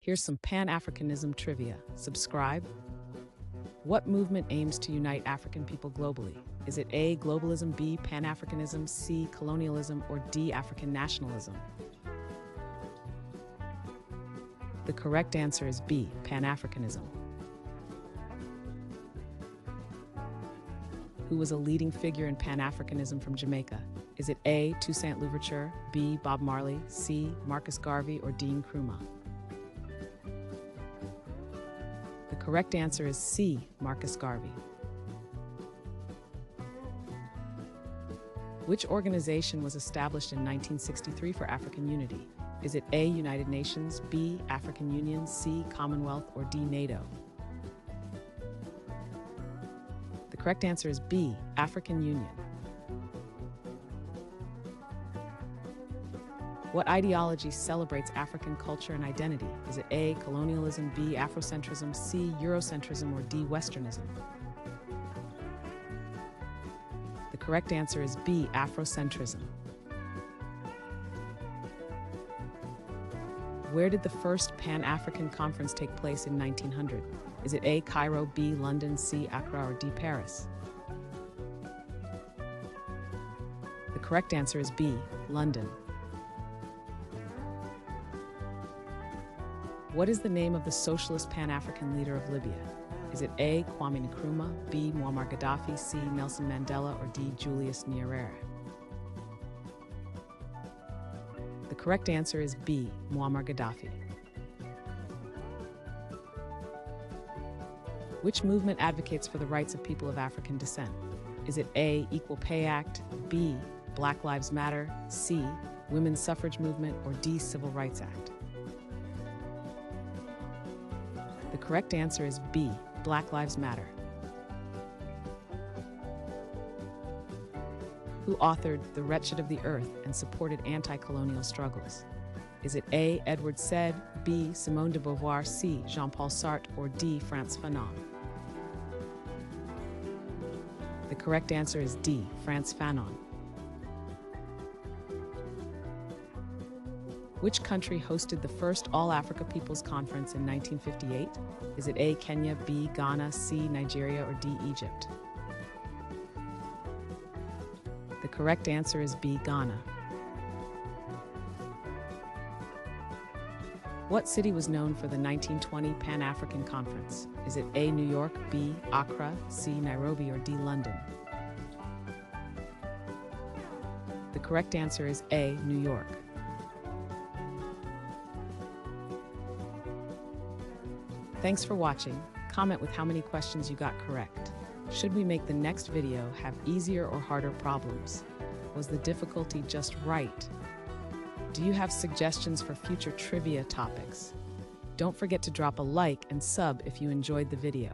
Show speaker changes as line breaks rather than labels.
Here's some Pan-Africanism trivia. Subscribe. What movement aims to unite African people globally? Is it A, globalism, B, Pan-Africanism, C, colonialism, or D, African nationalism? The correct answer is B, Pan-Africanism. Who was a leading figure in Pan-Africanism from Jamaica? Is it A, Toussaint Louverture, B, Bob Marley, C, Marcus Garvey, or D, Nkrumah? The correct answer is C, Marcus Garvey. Which organization was established in 1963 for African unity? Is it A, United Nations, B, African Union, C, Commonwealth, or D, NATO? The correct answer is B, African Union. What ideology celebrates African culture and identity? Is it A, colonialism, B, Afrocentrism, C, Eurocentrism, or D, Westernism? The correct answer is B, Afrocentrism. Where did the first Pan-African Conference take place in 1900? Is it A, Cairo, B, London, C, Accra, or D, Paris? The correct answer is B, London. What is the name of the socialist Pan-African leader of Libya? Is it A, Kwame Nkrumah, B, Muammar Gaddafi, C, Nelson Mandela, or D, Julius Nyerere? The correct answer is B, Muammar Gaddafi. Which movement advocates for the rights of people of African descent? Is it A, Equal Pay Act, B, Black Lives Matter, C, Women's Suffrage Movement, or D, Civil Rights Act? The correct answer is B, Black Lives Matter. Who authored The Wretched of the Earth and supported anti-colonial struggles? Is it A, Edward Said, B, Simone de Beauvoir, C, Jean-Paul Sartre, or D, Frantz Fanon? The correct answer is D, Frantz Fanon. Which country hosted the first All-Africa Peoples Conference in 1958? Is it A, Kenya, B, Ghana, C, Nigeria, or D, Egypt? The correct answer is B, Ghana. What city was known for the 1920 Pan-African Conference? Is it A, New York, B, Accra, C, Nairobi, or D, London? The correct answer is A, New York. Thanks for watching. Comment with how many questions you got correct. Should we make the next video have easier or harder problems? Was the difficulty just right? Do you have suggestions for future trivia topics? Don't forget to drop a like and sub if you enjoyed the video.